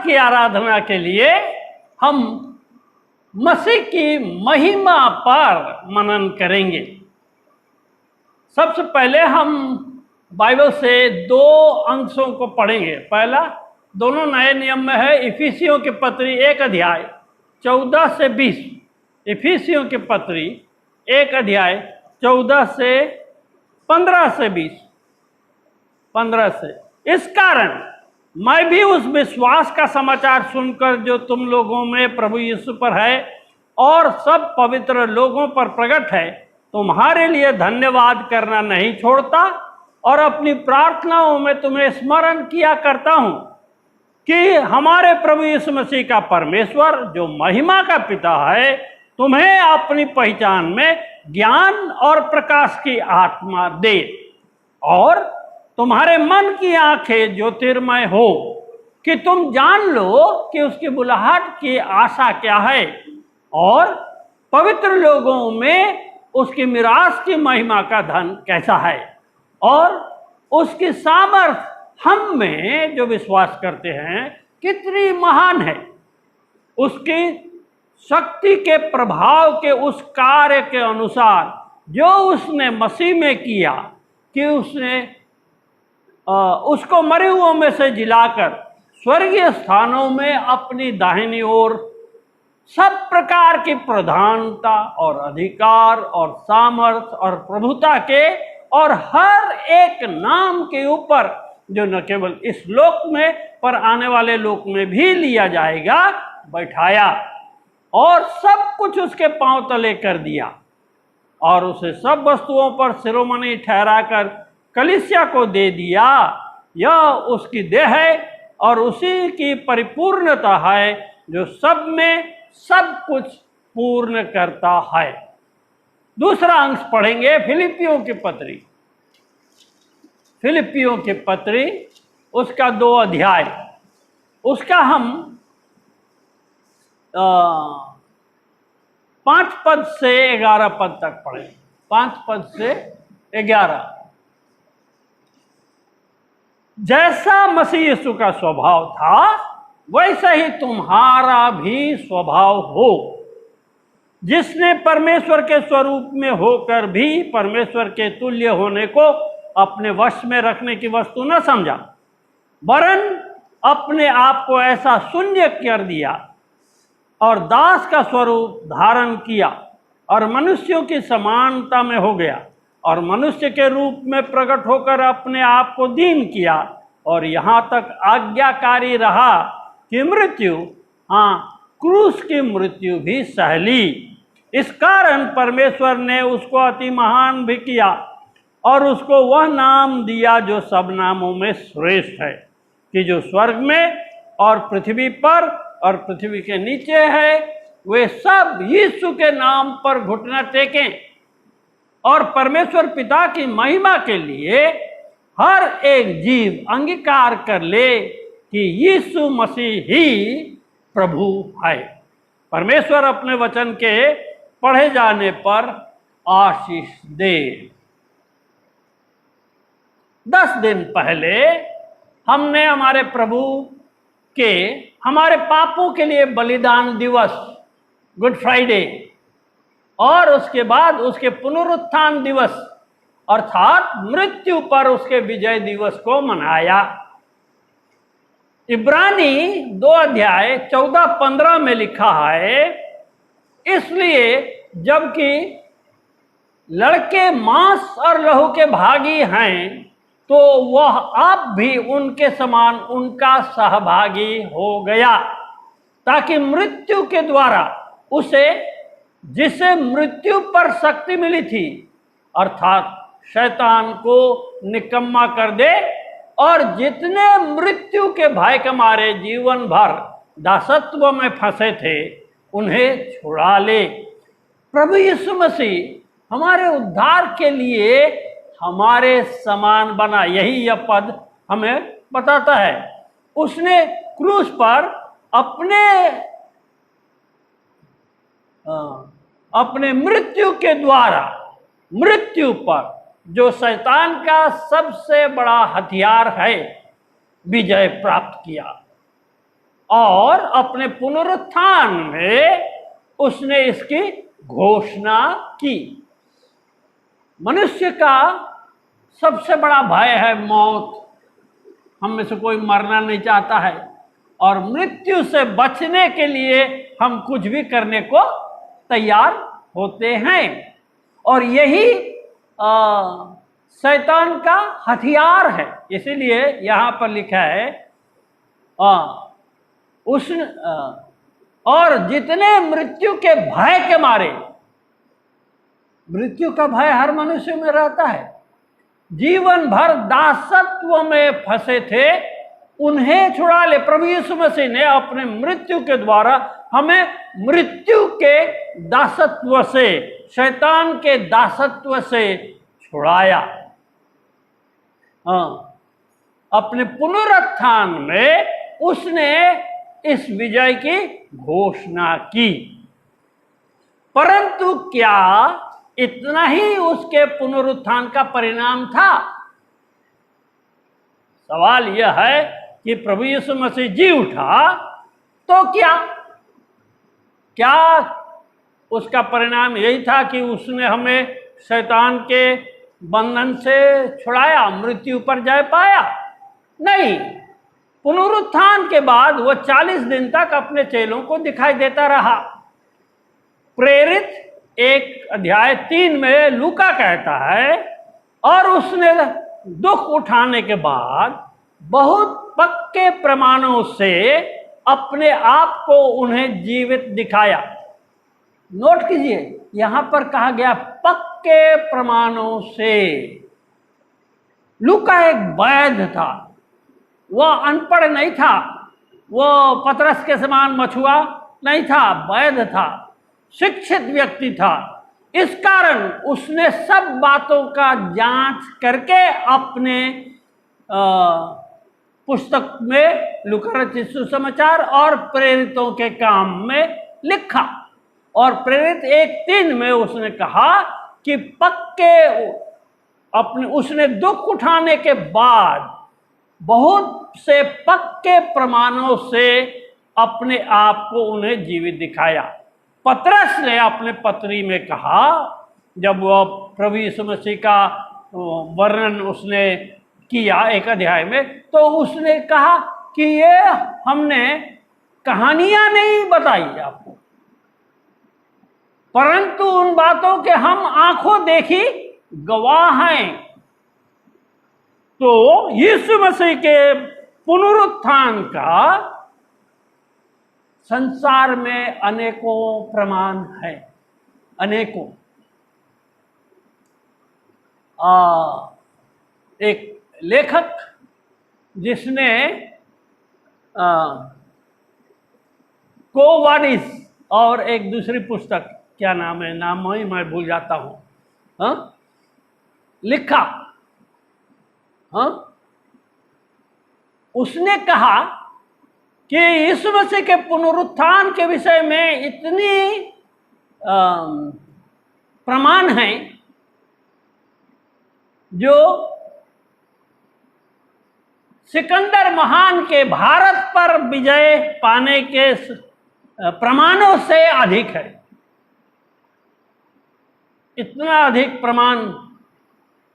की आराधना के लिए हम मसीह की महिमा पर मनन करेंगे। सबसे पहले हम बाइबल से दो अंशों को पढ़ेंगे। पहला दोनों नए नियम में है, इफिसियों की पत्री 1 अध्याय 14 से 20। इफिसियों की पत्री 1 अध्याय 14 से 15 से 20। 15 से, इस कारण मैं भी उस विश्वास का समाचार सुनकर जो तुम लोगों में प्रभु यीशु पर है और सब पवित्र लोगों पर प्रकट है, तुम्हारे लिए धन्यवाद करना नहीं छोड़ता और अपनी प्रार्थनाओं में तुम्हें स्मरण किया करता हूं कि हमारे प्रभु यीशु मसीह का परमेश्वर जो महिमा का पिता है तुम्हें अपनी पहचान में ज्ञान और प्रकाश की आत्मा दे और तुम्हारे मन की आंखें ज्योतिर्मय हो कि तुम जान लो कि उसकी बुलाहट की आशा क्या है और पवित्र लोगों में उसकी मिरास की महिमा का धन कैसा है और उसकी सामर्थ हम में जो विश्वास करते हैं कितनी महान है। उसकी शक्ति के प्रभाव के उस कार्य के अनुसार जो उसने मसीह में किया कि उसने उसको मरे हुओं में से जिलाकर स्वर्गीय स्थानों में अपनी दाहिनी ओर सब प्रकार की प्रधानता और अधिकार और सामर्थ और प्रभुता के और हर एक नाम के ऊपर जो न केवल इस लोक में पर आने वाले लोक में भी लिया जाएगा बैठाया और सब कुछ उसके पांव तले कर दिया और उसे सब वस्तुओं पर शिरोमणि ठहराकर कलीसिया को दे दिया। यह उसकी देह है और उसी की परिपूर्णता है जो सब में सब कुछ पूर्ण करता है। दूसरा अंश पढ़ेंगे फिलिपियों की पत्री। फिलिपियों की पत्री उसका 2 अध्याय, उसका हम 5 पद से 11 पद तक पढ़ेंगे। 5 पद से 11। जैसा मसीह यीशु का स्वभाव था वैसा ही तुम्हारा भी स्वभाव हो, जिसने परमेश्वर के स्वरूप में होकर भी परमेश्वर के तुल्य होने को अपने वश में रखने की वस्तु न समझा, वरन अपने आप को ऐसा शून्य कर दिया और दास का स्वरूप धारण किया और मनुष्यों की समानता में हो गया और मनुष्य के रूप में प्रकट होकर अपने आप को दीन किया और यहाँ तक आज्ञाकारी रहा कि मृत्यु, क्रूस की मृत्यु भी सहली। इस कारण परमेश्वर ने उसको अति महान भी किया और उसको वह नाम दिया जो सब नामों में श्रेष्ठ है, कि जो स्वर्ग में और पृथ्वी पर और पृथ्वी के नीचे है वे सब यीशु के नाम पर घुटना टेकें और परमेश्वर पिता की महिमा के लिए हर एक जीव अंगीकार कर ले कि यीशु मसीह ही प्रभु है। परमेश्वर अपने वचन के पढ़े जाने पर आशीष दे। 10 दिन पहले हमने हमारे प्रभु के हमारे पापों के लिए बलिदान दिवस गुड फ्राइडे और उसके बाद उसके पुनरुत्थान दिवस अर्थात मृत्यु पर उसके विजय दिवस को मनाया। इब्रानी 2 अध्याय 14-15 में लिखा है, इसलिए जबकि लड़के मांस और लहू के भागी हैं तो वह आप भी उनके समान उनका सहभागी हो गया, ताकि मृत्यु के द्वारा उसे जिसे मृत्यु पर शक्ति मिली थी अर्थात शैतान को निकम्मा कर दे और जितने मृत्यु के भय के मारे जीवन भर दासत्व में फंसे थे उन्हें छुड़ा ले। प्रभु यीशु मसीह हमारे उद्धार के लिए हमारे समान बना, यही यह पद हमें बताता है। उसने क्रूस पर अपने मृत्यु के द्वारा मृत्यु पर जो शैतान का सबसे बड़ा हथियार है विजय प्राप्त किया। और अपने पुनरुत्थान में उसने इसकी घोषणा की। मनुष्य का सबसे बड़ा भय है मौत। हम में से कोई मरना नहीं चाहता है, और मृत्यु से बचने के लिए हम कुछ भी करने को तैयार होते हैं। और यही शैतान का हथियार है। इसीलिए यहां पर लिखा है और जितने मृत्यु के भय के मारे, मृत्यु का भय हर मनुष्य में रहता है, जीवन भर दासत्व में फंसे थे, उन्हें छुड़ा ले। प्रभु यीशु मसीह ने अपने मृत्यु के द्वारा हमें मृत्यु के दासत्व से, शैतान के दासत्व से छुड़ाया। अपने पुनरुत्थान में उसने इस विजय की घोषणा की। परंतु क्या इतना ही उसके पुनरुत्थान का परिणाम था? सवाल यह है कि प्रभु यीशु मसीह जी उठा तो क्या उसका परिणाम यही था कि उसने हमें शैतान के बंधन से छुड़ाया, मृत्यु पर जय पाया? नहीं। पुनरुत्थान के बाद वह 40 दिन तक अपने चेलों को दिखाई देता रहा। प्रेरित 1:3 में लूका कहता है, और उसने दुख उठाने के बाद बहुत पक्के प्रमाणों से अपने आप को उन्हें जीवित दिखाया। नोट कीजिए, यहां पर कहा गया पक्के प्रमाणों से। लूका एक वैद्य था, वह अनपढ़ नहीं था, वह पतरस के समान मछुआ नहीं था, वैद्य था, शिक्षित व्यक्ति था। इस कारण उसने सब बातों का जांच करके अपने पुस्तक में लूका रचित सुसमाचार और प्रेरितों के काम में लिखा। और प्रेरित 1:3 में उसने कहा कि उसने दुख उठाने के बाद बहुत से पक्के प्रमाणों से अपने आप को उन्हें जीवित दिखाया। पतरस ने अपने पत्री में कहा, जब वह प्रभु यीशु मसीह का वर्णन उसने किया 1 अध्याय में, तो उसने कहा कि ये हमने कहानियां नहीं बताई आपको, परंतु उन बातों के हम आंखों देखी गवाह हैं। तो यीशु मसीह के पुनरुत्थान का संसार में अनेकों प्रमाण है, अनेकों। एक लेखक जिसने को वाडिस और एक दूसरी पुस्तक, क्या नाम है, नाम ही मैं भूल जाता हूं, लिखा, उसने कहा कि यीशु मसीह के पुनरुत्थान के विषय में इतनी प्रमाण हैं जो सिकंदर महान के भारत पर विजय पाने के प्रमाणों से अधिक है। इतना अधिक प्रमाण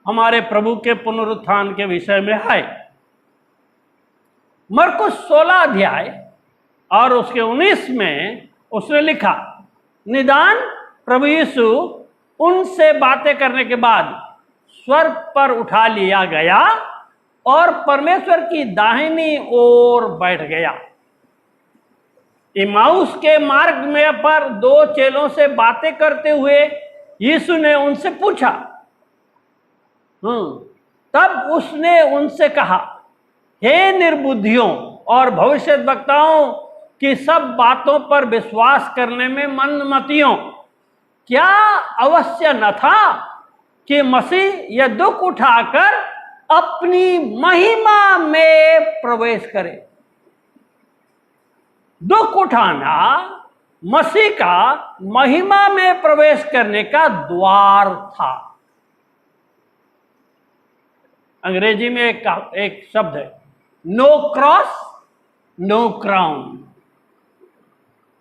हमारे प्रभु के पुनरुत्थान के विषय में है। मरकुस 16 अध्याय और उसके 19 में उसने लिखा, निदान प्रभु यीशु उनसे बातें करने के बाद स्वर्ग पर उठा लिया गया और परमेश्वर की दाहिनी ओर बैठ गया। इमाउस के मार्ग में पर 2 चेलों से बातें करते हुए यीशु ने उनसे पूछा, तब उसने उनसे कहा, हे निर्बुद्धियों और भविष्यद्वक्ताओं की सब बातों पर विश्वास करने में मंदमतियों, क्या अवश्य न था कि मसीह यह दुख उठाकर अपनी महिमा में प्रवेश करे? दुख उठाना मसीह का महिमा में प्रवेश करने का द्वार था। अंग्रेजी में एक शब्द है, नो क्रॉस नो क्राउन।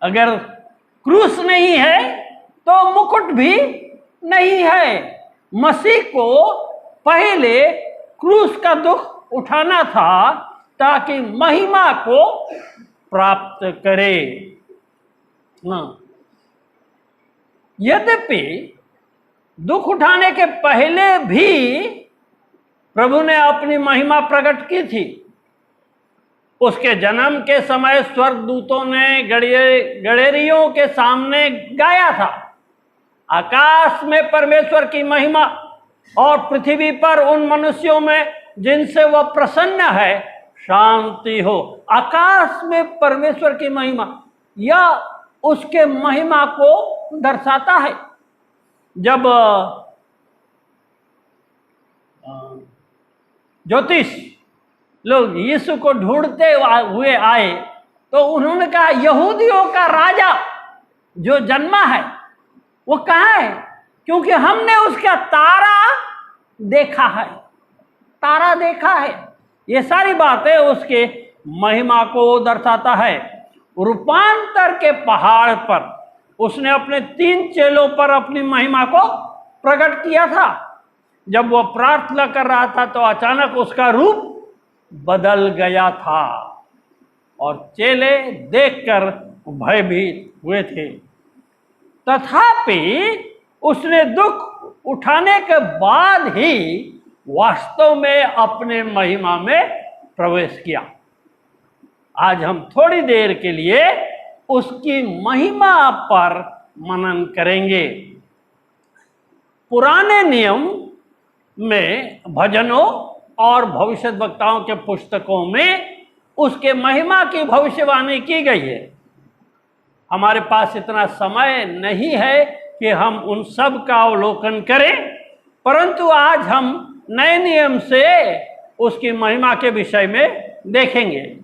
अगर क्रूस नहीं है तो मुकुट भी नहीं है। मसीह को पहले क्रूस का दुख उठाना था ताकि महिमा को प्राप्त करे। यद्यपि दुख उठाने के पहले भी प्रभु ने अपनी महिमा प्रकट की थी। उसके जन्म के समय स्वर्गदूतों ने गड़ेरियों के सामने गाया था, आकाश में परमेश्वर की महिमा और पृथ्वी पर उन मनुष्यों में जिनसे वह प्रसन्न है शांति हो। आकाश में परमेश्वर की महिमा, यह उसके महिमा को दर्शाता है। जब ज्योतिष लोग यीशु को ढूंढते हुए आए तो उन्होंने कहा, यहूदियों का राजा जो जन्मा है वो कहाँ है? क्योंकि हमने उसका तारा देखा है, तारा देखा है। ये सारी बातें उसके महिमा को दर्शाता है। रूपांतर के पहाड़ पर उसने अपने 3 चेलों पर अपनी महिमा को प्रकट किया था। जब वह प्रार्थना कर रहा था तो अचानक उसका रूप बदल गया था और चेले देखकर भयभीत हुए थे। तथापि उसने दुख उठाने के बाद ही वास्तव में अपने महिमा में प्रवेश किया। आज हम थोड़ी देर के लिए उसकी महिमा पर मनन करेंगे। पुराने नियम में भजनों और भविष्यद्वक्ताओं के पुस्तकों में उसके महिमा की भविष्यवाणी की गई है। हमारे पास इतना समय नहीं है कि हम उन सब का अवलोकन करें, परंतु आज हम नए नियम से उसकी महिमा के विषय में देखेंगे।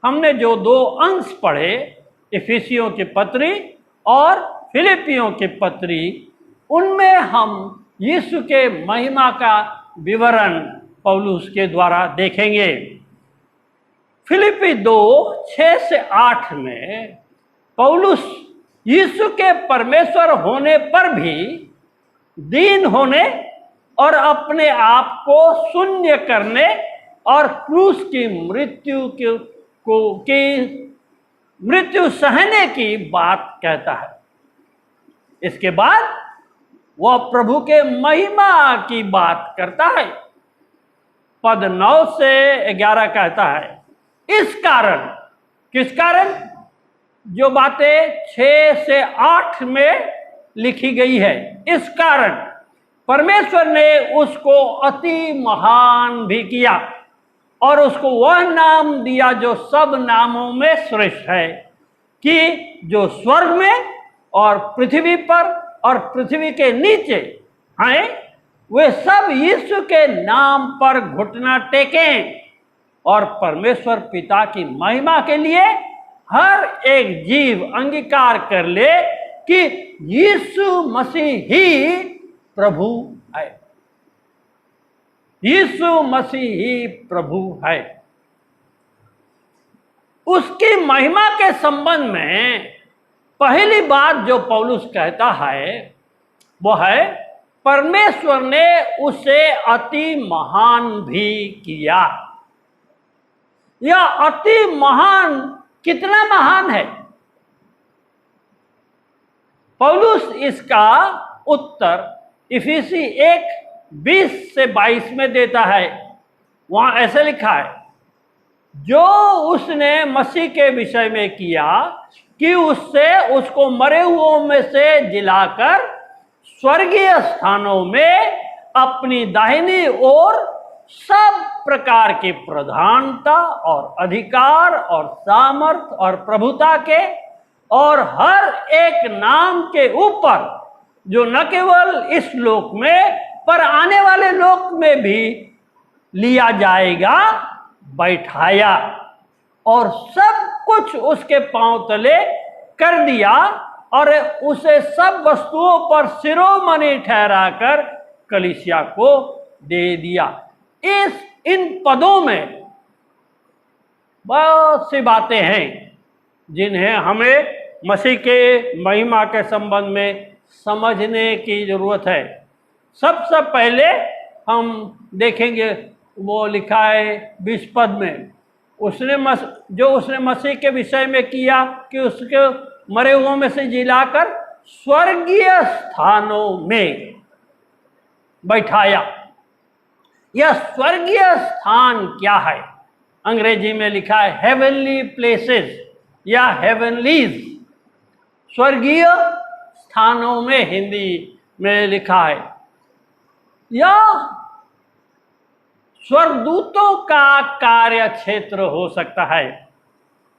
हमने जो 2 अंश पढ़े, इफिसियों की पत्री और फिलिपियों की पत्री, उनमें हम यीशु के महिमा का विवरण पौलुस के द्वारा देखेंगे। फिलिपी 2:6-8 में पौलुस यीशु के परमेश्वर होने पर भी दीन होने और अपने आप को शून्य करने और क्रूस की मृत्यु सहने की बात कहता है। इसके बाद वह प्रभु के महिमा की बात करता है। पद 9-11 कहता है, इस कारण, किस कारण? जो बातें 6-8 में लिखी गई है, इस कारण परमेश्वर ने उसको अति महान भी किया और उसको वह नाम दिया जो सब नामों में श्रेष्ठ है, कि जो स्वर्ग में और पृथ्वी पर और पृथ्वी के नीचे हैं वे सब यीशु के नाम पर घुटना टेकें और परमेश्वर पिता की महिमा के लिए हर एक जीव अंगीकार कर ले कि यीशु मसीह ही प्रभु है। यीशु मसीह ही प्रभु है। उसकी महिमा के संबंध में पहली बात जो पौलुस कहता है वो है, परमेश्वर ने उसे अति महान भी किया। यह अति महान कितना महान है? पौलुस इसका उत्तर इफिसी 1:20-22 में देता है। वहां ऐसे लिखा है, जो उसने मसीह के विषय में किया कि उससे उसको मरे हुओं में से जिलाकर स्वर्गीय स्थानों में अपनी दाहिनी ओर सब प्रकार की प्रधानता और अधिकार और सामर्थ और प्रभुता के और हर एक नाम के ऊपर, जो न केवल इस लोक में पर आने वाले लोक में भी लिया जाएगा, बैठाया और सब कुछ उसके पांव तले कर दिया और उसे सब वस्तुओं पर शिरोमणि ठहराकर कलीसिया को दे दिया। इन पदों में बहुत सी बातें हैं जिन्हें हमें मसीह के महिमा के संबंध में समझने की जरूरत है। सबसे पहले हम देखेंगे, वो लिखा है 20 पद में, उसने मसीह के विषय में किया कि उसके मरे हुओं में से जिलाकर स्वर्गीय स्थानों में बैठाया। यह स्वर्गीय स्थान क्या है? अंग्रेजी में लिखा है हेवनली प्लेसेस या हेवनलीज, स्वर्गीय स्थानों में हिंदी में लिखा है। यह स्वर्गदूतों का कार्य क्षेत्र हो सकता है,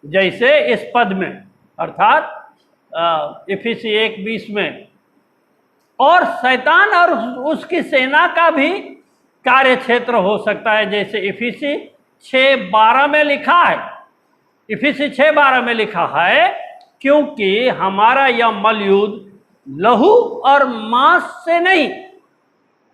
जैसे इस पद में अर्थात इफिसी 1:20 में, और शैतान और उसकी सेना का भी कार्य क्षेत्र हो सकता है, जैसे इफिसी 6:12 में लिखा है। इफिसी 6:12 में लिखा है, क्योंकि हमारा यह मलयुद्ध लहू और मांस से नहीं,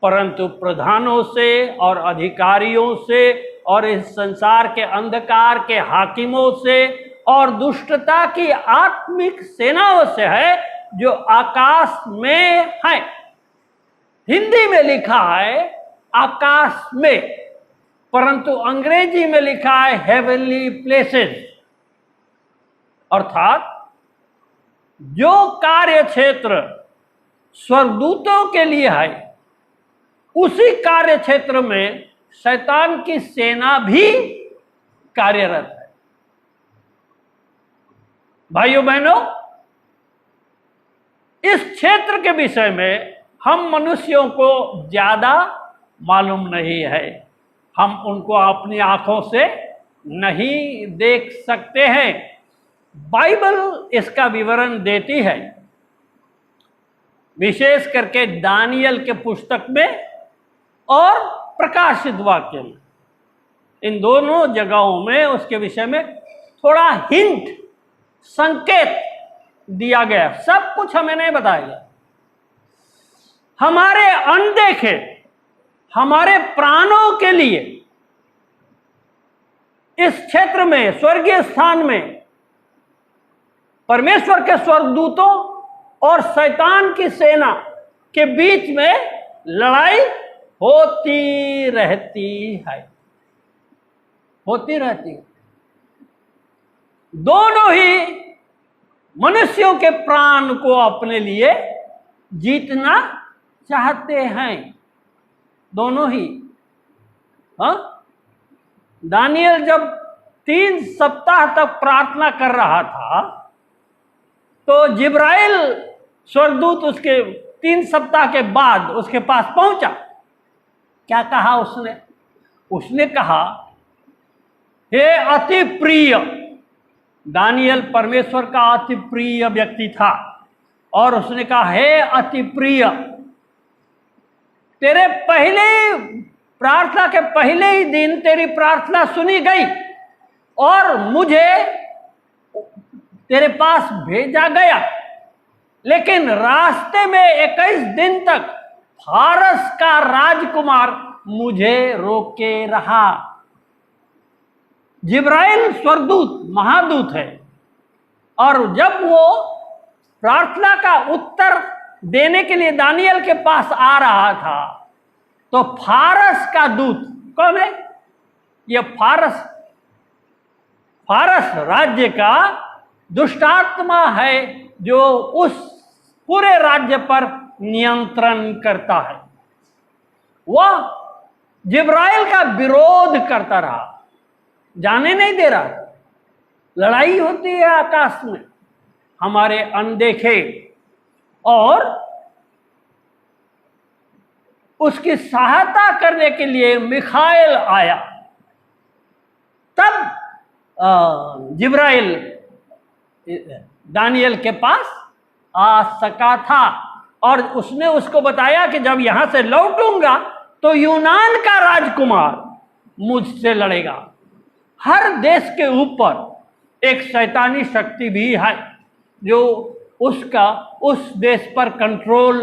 परंतु प्रधानों से और अधिकारियों से और इस संसार के अंधकार के हाकिमों से और दुष्टता की आत्मिक सेनाओं से है जो आकाश में है। हिंदी में लिखा है आकाश में, परंतु अंग्रेजी में लिखा है हेवनली प्लेसेस, अर्थात जो कार्य क्षेत्र स्वर्गदूतों के लिए है, उसी कार्य क्षेत्र में शैतान की सेना भी कार्यरत है। भाइयों बहनों, इस क्षेत्र के विषय में हम मनुष्यों को ज्यादा मालूम नहीं है, हम उनको अपनी आंखों से नहीं देख सकते हैं। बाइबल इसका विवरण देती है, विशेष करके दानियल के पुस्तक में और प्रकाशित वाक्य में। इन दोनों जगहों में उसके विषय में थोड़ा हिंट, संकेत दिया गया। सब कुछ हमें नहीं बताया गया। हमारे अनदेखे, हमारे प्राणों के लिए इस क्षेत्र में, स्वर्गीय स्थान में, परमेश्वर के स्वर्गदूतों और शैतान की सेना के बीच में लड़ाई होती रहती है, होती रहती है। दोनों ही मनुष्यों के प्राण को अपने लिए जीतना चाहते हैं, दोनों ही। हाँ, दानियल जब 3 सप्ताह तक प्रार्थना कर रहा था, तो जिब्राइल स्वर्गदूत उसके 3 सप्ताह के बाद उसके पास पहुंचा। क्या कहा उसने? उसने कहा, हे अति प्रिय, दानियल परमेश्वर का अति प्रिय व्यक्ति था, और उसने कहा, हे अति प्रिय, तेरे पहले प्रार्थना के पहले ही दिन तेरी प्रार्थना सुनी गई और मुझे तेरे पास भेजा गया, लेकिन रास्ते में 21 दिन तक फारस का राजकुमार मुझे रोके रहा। जिब्राइल स्वर्गदूत, महादूत है, और जब वो प्रार्थना का उत्तर देने के लिए दानियल के पास आ रहा था, तो फारस का दूत, कौन है ये? फारस राज्य का दुष्टात्मा है, जो उस पूरे राज्य पर नियंत्रण करता है। वह जिब्राइल का विरोध करता रहा, जाने नहीं दे रहा। लड़ाई होती है आकाश में, हमारे अनदेखे, और उसकी सहायता करने के लिए मिखाएल आया। तब जिब्राइल दानियल के पास आ सका था, और उसने उसको बताया कि जब यहां से लौटूंगा तो यूनान का राजकुमार मुझसे लड़ेगा। हर देश के ऊपर एक शैतानी शक्ति भी है जो उस देश पर कंट्रोल,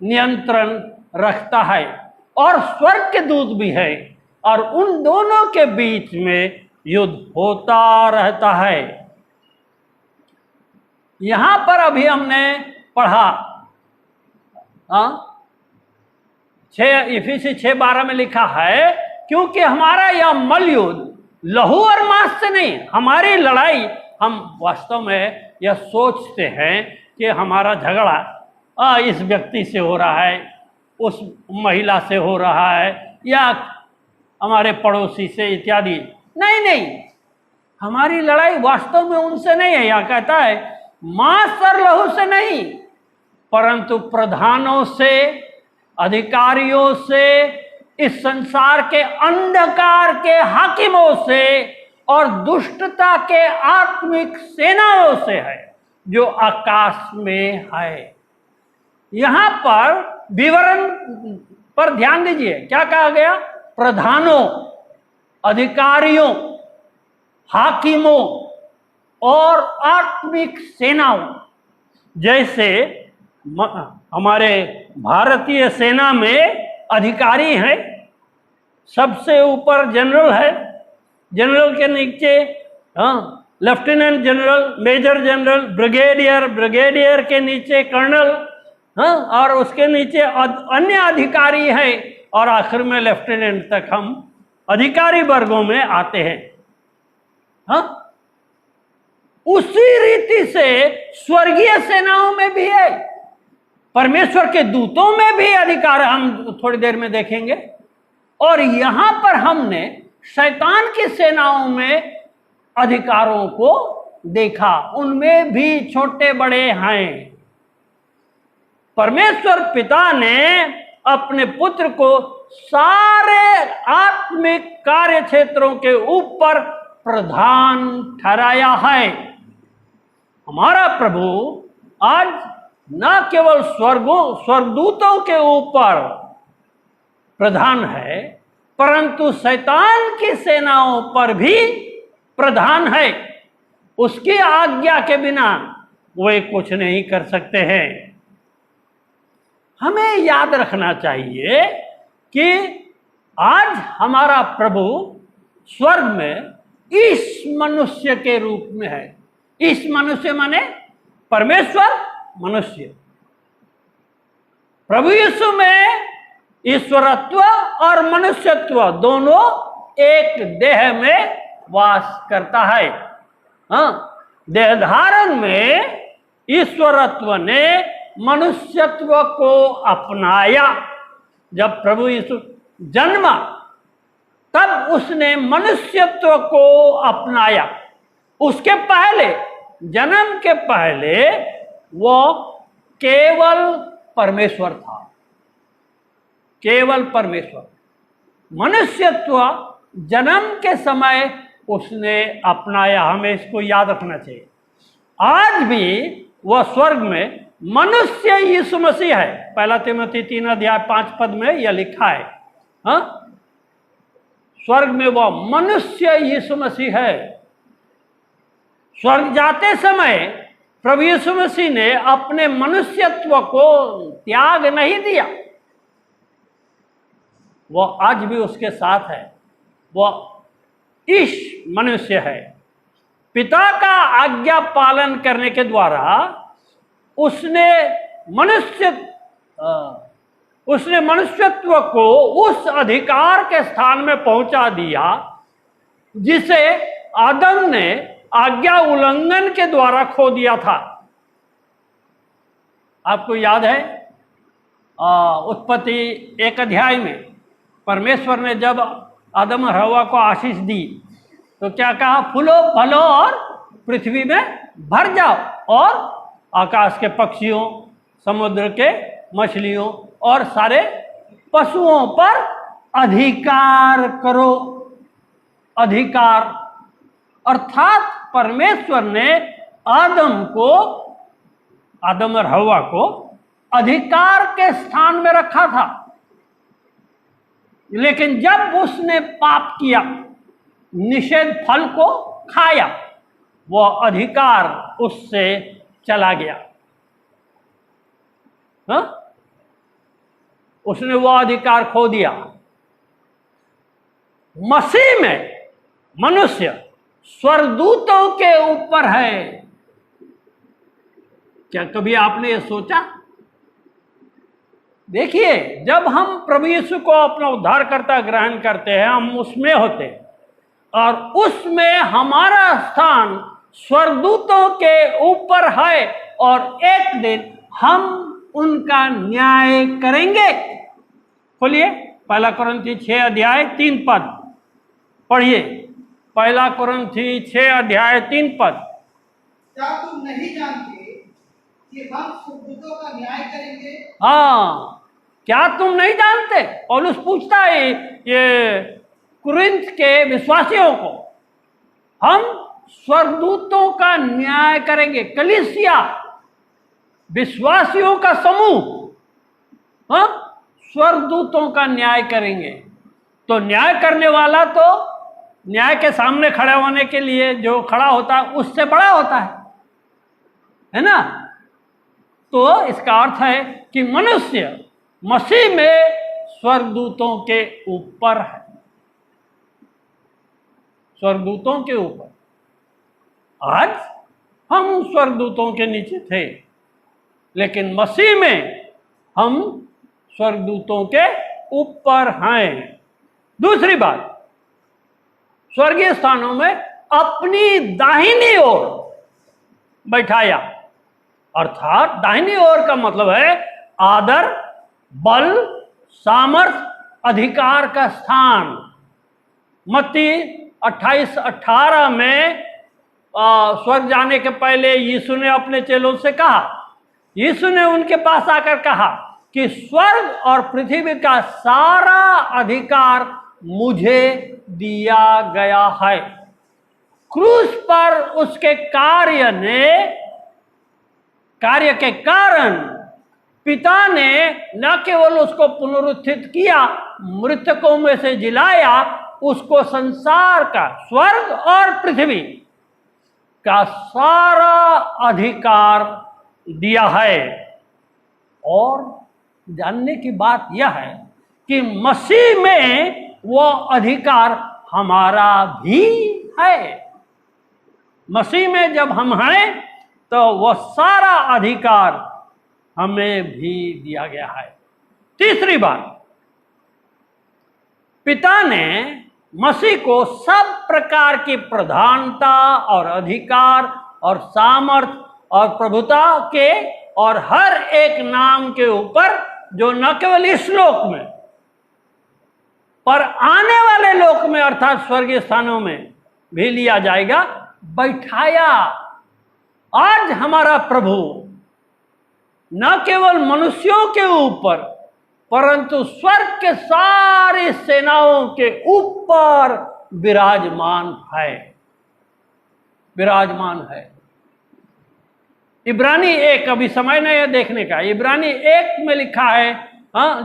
नियंत्रण रखता है, और स्वर्ग के दूत भी है, और उन दोनों के बीच में युद्ध होता रहता है। यहां पर अभी हमने पढ़ा, हाँ, 6:12 में लिखा है, क्योंकि हमारा यह मल्लयुद्ध लहू और मांस से नहीं, हमारी लड़ाई, हम वास्तव में यह सोचते हैं कि हमारा झगड़ा इस व्यक्ति से हो रहा है, उस महिला से हो रहा है, या हमारे पड़ोसी से इत्यादि। नहीं नहीं, हमारी लड़ाई वास्तव में उनसे नहीं है। यह कहता है मांस और लहू से नहीं, परंतु प्रधानों से, अधिकारियों से, इस संसार के अंधकार के हाकिमों से और दुष्टता के आत्मिक सेनाओं से है जो आकाश में है। यहां पर विवरण पर ध्यान दीजिए, क्या कहा गया? प्रधानों, अधिकारियों, हाकिमों और आत्मिक सेनाओं। जैसे हमारे भारतीय सेना में अधिकारी हैं, सबसे ऊपर जनरल है, जनरल के नीचे lieutenant general, major general, brigadier, brigadier के नीचे कर्नल, और उसके नीचे अन्य अधिकारी हैं, और आखिर में लेफ्टिनेंट तक हम अधिकारी वर्गों में आते हैं। उसी रीति से स्वर्गीय सेनाओं में भी है, परमेश्वर के दूतों में भी अधिकार, हम थोड़ी देर में देखेंगे। और यहां पर हमने शैतान की सेनाओं में अधिकारों को देखा, उनमें भी छोटे बड़े हैं। परमेश्वर पिता ने अपने पुत्र को सारे आत्मिक कार्य क्षेत्रों के ऊपर प्रधान ठहराया है। हमारा प्रभु आज न केवल स्वर्गदूतों के ऊपर प्रधान है, परंतु शैतान की सेनाओं पर भी प्रधान है। उसकी आज्ञा के बिना वे कुछ नहीं कर सकते हैं। हमें याद रखना चाहिए कि आज हमारा प्रभु स्वर्ग में इस मनुष्य के रूप में है। इस मनुष्य माने परमेश्वर मनुष्य। प्रभु यीशु में ईश्वरत्व और मनुष्यत्व दोनों एक देह में वास करता है। देह धारण में ईश्वरत्व ने मनुष्यत्व को अपनाया। जब प्रभु यीशु जन्मा तब उसने मनुष्यत्व को अपनाया। उसके पहले, जन्म के पहले वो केवल परमेश्वर था, केवल परमेश्वर। मनुष्यत्व जन्म के समय उसने अपनाया। हमें इसको याद रखना चाहिए। आज भी वह स्वर्ग में मनुष्य यीशु मसीह है। 1 तिमोथी 3:5 में यह लिखा है। स्वर्ग में वह मनुष्य यीशु मसीह है। स्वर्ग जाते समय प्रभु यीशु मसीह ने अपने मनुष्यत्व को त्याग नहीं दिया। वह आज भी उसके साथ है। वह ईश मनुष्य है। पिता का आज्ञा पालन करने के द्वारा उसने मनुष्यत्व को उस अधिकार के स्थान में पहुंचा दिया जिसे आदम ने आज्ञा उल्लंघन के द्वारा खो दिया था। आपको याद है उत्पत्ति 1 अध्याय में परमेश्वर ने जब आदम और हव्वा को आशीष दी तो क्या कहा? फूलो फलो और पृथ्वी में भर जाओ और आकाश के पक्षियों, समुद्र के मछलियों और सारे पशुओं पर अधिकार करो। अधिकार अर्थात परमेश्वर ने आदम और हव्वा को अधिकार के स्थान में रखा था। लेकिन जब उसने पाप किया, निषेध फल को खाया, वह अधिकार उससे चला गया। उसने वह अधिकार खो दिया। मसीह में मनुष्य स्वर्गदूतों के ऊपर है। क्या कभी आपने ये सोचा? देखिए, जब हम प्रभु यीशु को अपना उद्धारकर्ता ग्रहण करते हैं, हम उसमें होते हैं और उसमें हमारा स्थान स्वर्गदूतों के ऊपर है और एक दिन हम उनका न्याय करेंगे। खोलिए 1 कुरिन्थी 6 अध्याय 3 पद पढ़िए। 1 कुरिन्थी 6 अध्याय 3 पद। क्या तुम नहीं जानते कि हम स्वर्गदूतों का न्याय करेंगे? हाँ, क्या तुम नहीं जानते? पौलुस पूछता है ये कुरिन्थ के विश्वासियों को, हम स्वर्गदूतों का न्याय करेंगे। कलीसिया, विश्वासियों का समूह, हाँ, स्वर्गदूतों का न्याय करेंगे। तो न्याय करने वाला तो न्याय के सामने खड़े होने के लिए जो खड़ा होता है उससे बड़ा होता है ना? तो इसका अर्थ है कि मनुष्य मसीह में स्वर्गदूतों के ऊपर है, स्वर्गदूतों के ऊपर। आज हम स्वर्गदूतों के नीचे थे, लेकिन मसीह में हम स्वर्गदूतों के ऊपर हैं। दूसरी बात, स्वर्गीय स्थानों में अपनी दाहिनी ओर बैठाया, अर्थात दाहिनी ओर का मतलब है आदर, बल, सामर्थ, अधिकार का स्थान। मत्ती 28:18 में स्वर्ग जाने के पहले यीशु ने अपने चेलों से कहा, यीशु ने उनके पास आकर कहा कि स्वर्ग और पृथ्वी का सारा अधिकार मुझे दिया गया है। क्रूस पर उसके कार्य के कारण पिता ने न केवल उसको पुनरुत्थित किया, मृतकों में से जिलाया, उसको संसार का, स्वर्ग और पृथ्वी का सारा अधिकार दिया है। और जानने की बात यह है कि मसीह में वो अधिकार हमारा भी है। मसीह में जब हम हैं तो वो सारा अधिकार हमें भी दिया गया है। तीसरी बात, पिता ने मसीह को सब प्रकार की प्रधानता और अधिकार और सामर्थ और प्रभुता के और हर एक नाम के ऊपर, जो न केवल इस लोक में पर आने वाले लोक में अर्थात स्वर्गीय स्थानों में भी लिया जाएगा, बैठाया। आज हमारा प्रभु न केवल मनुष्यों के ऊपर परंतु स्वर्ग के सारी सेनाओं के ऊपर विराजमान है। इब्रानी 1, अभी समय नहीं है देखने का, इब्रानी 1 में लिखा है,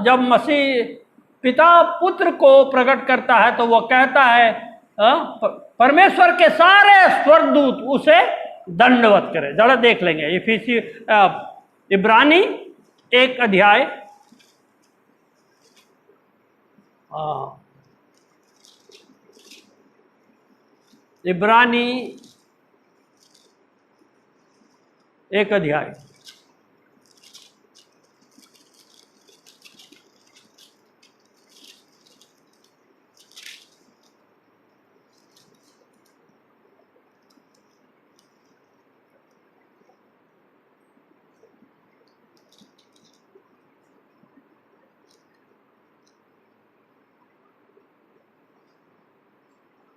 जब मसीह पिता पुत्र को प्रकट करता है तो वो कहता है परमेश्वर के सारे स्वर्गदूत उसे दंडवत करें। जरा देख लेंगे इब्रानी 1 अध्याय, इब्रानी 1 अध्याय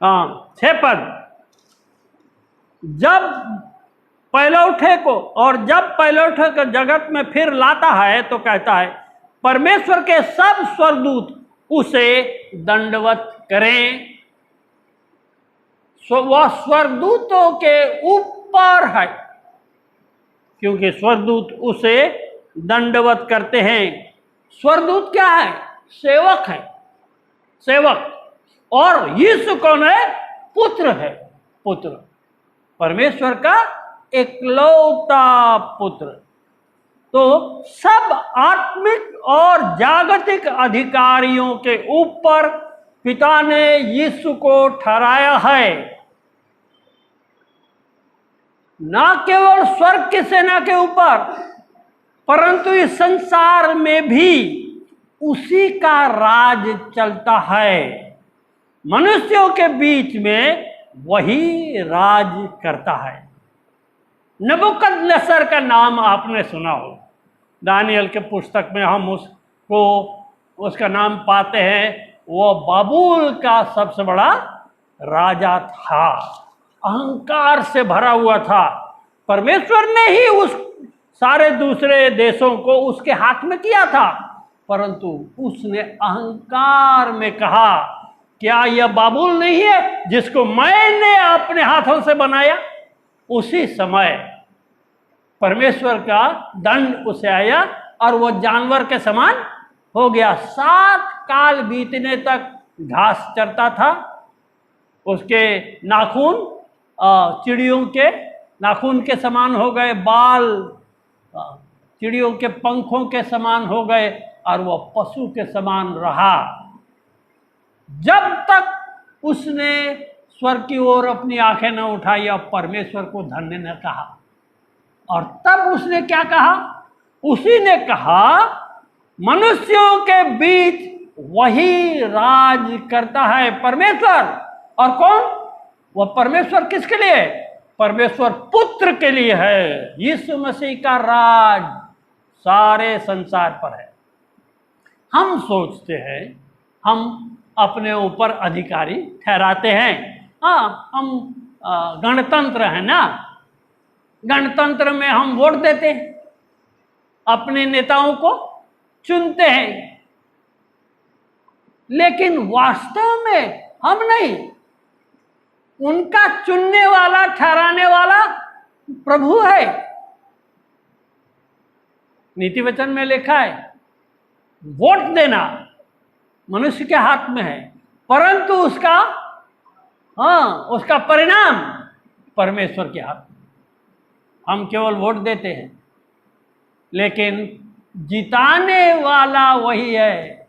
हाँ 6 पद। जब पहलौठे को और जब पहलौठे को जगत में फिर लाता है तो कहता है परमेश्वर के सब स्वर्गदूत उसे दंडवत करें। वह स्वर्गदूतों के ऊपर है क्योंकि स्वर्गदूत उसे दंडवत करते हैं। स्वर्गदूत क्या है? सेवक है, सेवक। और यीशु कौन है? पुत्र है, पुत्र, परमेश्वर का एकलौता पुत्र। तो सब आत्मिक और जागतिक अधिकारियों के ऊपर पिता ने यीशु को ठहराया है। ना केवल स्वर्ग की सेना के ऊपर परंतु इस संसार में भी उसी का राज चलता है। मनुष्यों के बीच में वही राज करता है। नबूकदनेस्सर का नाम आपने सुना हो, दानियल के पुस्तक में हम उसका नाम पाते हैं। वो बाबुल का सबसे बड़ा राजा था, अहंकार से भरा हुआ था। परमेश्वर ने ही उस सारे दूसरे देशों को उसके हाथ में किया था, परंतु उसने अहंकार में कहा, क्या यह बाबुल नहीं है जिसको मैंने अपने हाथों से बनाया? उसी समय परमेश्वर का दंड उसे आया और वो जानवर के समान हो गया। 7 काल बीतने तक घास चरता था। उसके नाखून चिड़ियों के नाखून के समान हो गए, बाल चिड़ियों के पंखों के समान हो गए और वह पशु के समान रहा, जब तक उसने स्वर्ग की ओर अपनी आंखें न उठाई और परमेश्वर को धन्य न कहा। और तब उसने क्या कहा? उसी ने कहा, मनुष्यों के बीच वही राज करता है, परमेश्वर। और कौन? वह परमेश्वर किसके लिए? परमेश्वर पुत्र के लिए है। यीशु मसीह का राज सारे संसार पर है। हम सोचते हैं हम अपने ऊपर अधिकारी ठहराते हैं। हाँ, हम गणतंत्र है ना, गणतंत्र में हम वोट देते हैं, अपने नेताओं को चुनते हैं, लेकिन वास्तव में हम नहीं, उनका चुनने वाला ठहराने वाला प्रभु है। नीति वचन में लिखा है वोट देना मनुष्य के हाथ में है, परंतु उसका परिणाम परमेश्वर के हाथ में। हम केवल वोट देते हैं, लेकिन जिताने वाला वही है।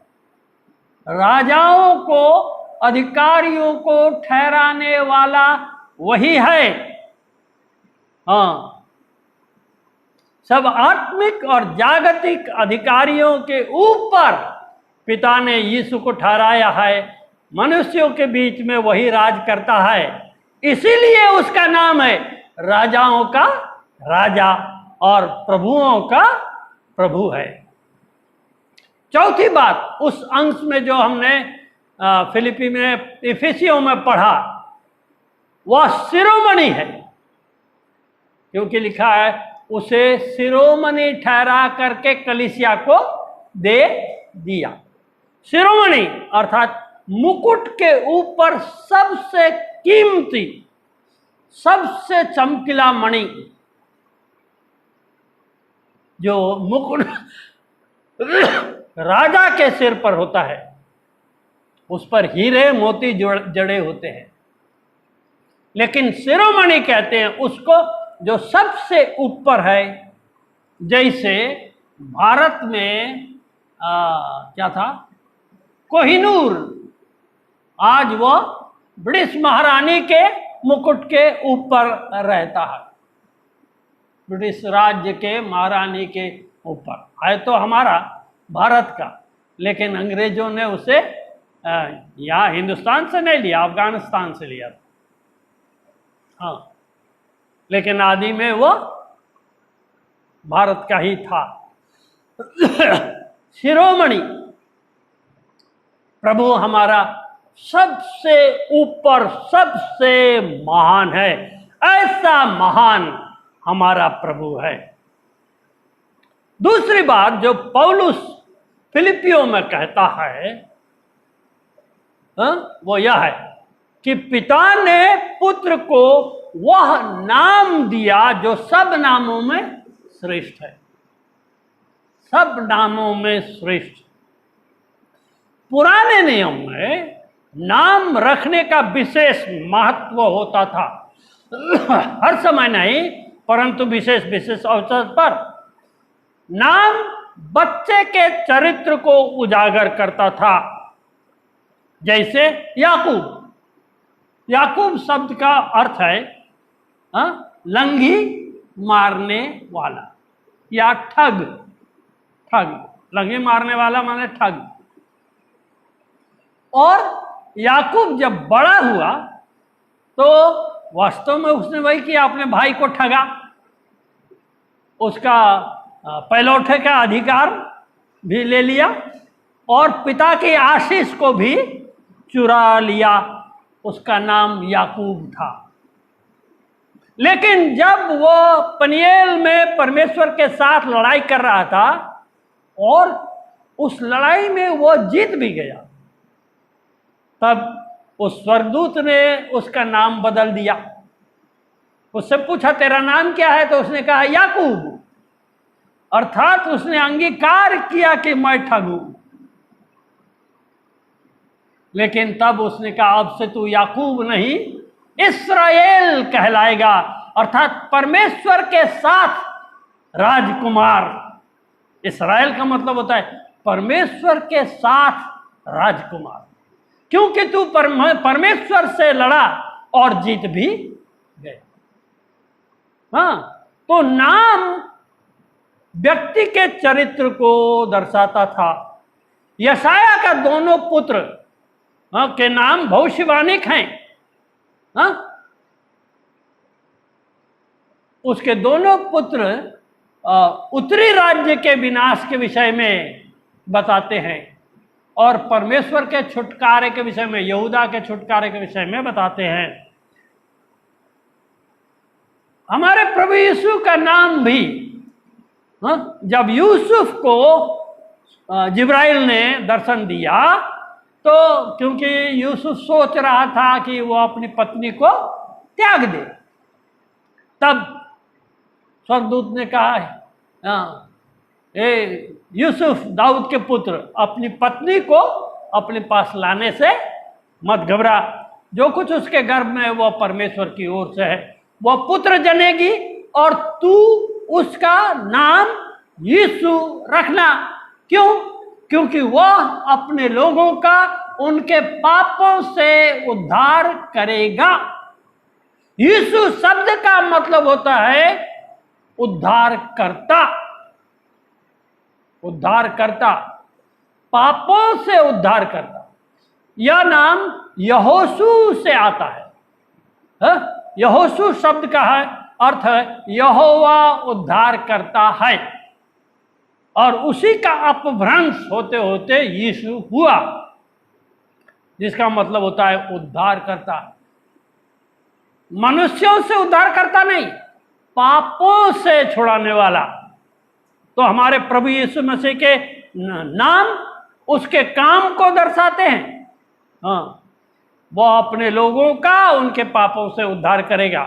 राजाओं को, अधिकारियों को ठहराने वाला वही है। हाँ, सब आत्मिक और जागतिक अधिकारियों के ऊपर पिता ने यीशु को ठहराया है। मनुष्यों के बीच में वही राज करता है, इसीलिए उसका नाम है राजाओं का राजा और प्रभुओं का प्रभु है। चौथी बात, उस अंश में जो हमने फिलिपी में, इफिसियों में पढ़ा, वह शिरोमणि है, क्योंकि लिखा है उसे शिरोमणि ठहरा करके कलीसिया को दे दिया। शिरोमणि अर्थात मुकुट के ऊपर सबसे कीमती, सबसे चमकीला मणि, जो मुकुट राजा के सिर पर होता है, उस पर हीरे मोती जड़े होते हैं। लेकिन शिरोमणि कहते हैं उसको जो सबसे ऊपर है। जैसे भारत में क्या था, कोहिनूर, आज वह ब्रिटिश महारानी के मुकुट के ऊपर रहता है। ब्रिटिश राज्य के महारानी के ऊपर है तो हमारा भारत का, लेकिन अंग्रेजों ने उसे यहाँ हिंदुस्तान से नहीं लिया, अफगानिस्तान से लिया। हाँ, लेकिन आदि में वो भारत का ही था। शिरोमणि प्रभु हमारा सबसे ऊपर, सबसे महान है। ऐसा महान हमारा प्रभु है। दूसरी बात जो पौलुस फिलिपियों में कहता है वो यह है कि पिता ने पुत्र को वह नाम दिया जो सब नामों में श्रेष्ठ है। सब नामों में श्रेष्ठ। पुराने नियम में नाम रखने का विशेष महत्व होता था। हर समय नहीं, परंतु विशेष विशेष अवसर पर नाम बच्चे के चरित्र को उजागर करता था। जैसे याकूब, याकूब शब्द का अर्थ है लंगी मारने वाला या ठग। ठग, लंगी मारने वाला माने ठग। और याकूब जब बड़ा हुआ तो वास्तव में उसने वही किया, अपने भाई को ठगा, उसका पहलौठे का अधिकार भी ले लिया और पिता की आशीष को भी चुरा लिया। उसका नाम याकूब था। लेकिन जब वो पनिएल में परमेश्वर के साथ लड़ाई कर रहा था और उस लड़ाई में वो जीत भी गया, तब उस स्वर्गदूत ने उसका नाम बदल दिया। उससे पूछा तेरा नाम क्या है, तो उसने कहा याकूब, अर्थात उसने अंगीकार किया कि मैं ठग हूं। लेकिन तब उसने कहा अब से तू याकूब नहीं इस्राएल कहलाएगा, अर्थात परमेश्वर के साथ राजकुमार। इस्राएल का मतलब होता है परमेश्वर के साथ राजकुमार, क्योंकि तू परमेश्वर से लड़ा और जीत भी गया। हाँ, तो नाम व्यक्ति के चरित्र को दर्शाता था। यशाया का दोनों पुत्र के नाम भविष्यवाणिक हैं। हाँ, उसके दोनों पुत्र उत्तरी राज्य के विनाश के विषय में बताते हैं और परमेश्वर के छुटकारे के विषय में, यहूदा के छुटकारे के विषय में बताते हैं। हमारे प्रभु यीशु का नाम भी जब यूसुफ को जिब्राइल ने दर्शन दिया, तो क्योंकि यूसुफ सोच रहा था कि वो अपनी पत्नी को त्याग दे, तब स्वर्गदूत ने कहा ए यूसुफ, दाऊद के पुत्र, अपनी पत्नी को अपने पास लाने से मत घबरा। जो कुछ उसके गर्भ में है वो परमेश्वर की ओर से है। वह पुत्र जनेगी और तू उसका नाम यीशु रखना। क्यों? क्योंकि वह अपने लोगों का उनके पापों से उद्धार करेगा। यीशु शब्द का मतलब होता है उद्धारकर्ता। उद्धारकर्ता, पापों से उद्धार करता। यह नाम यहोशू से आता है। यहोशू शब्द का है अर्थ है यहोवा उद्धार करता है, और उसी का अपभ्रंश होते होते यीशु हुआ, जिसका मतलब होता है उद्धार करता। मनुष्यों से उद्धार करता नहीं, पापों से छुड़ाने वाला। तो हमारे प्रभु यीशु मसीह के नाम उसके काम को दर्शाते हैं। हाँ, वो अपने लोगों का उनके पापों से उद्धार करेगा।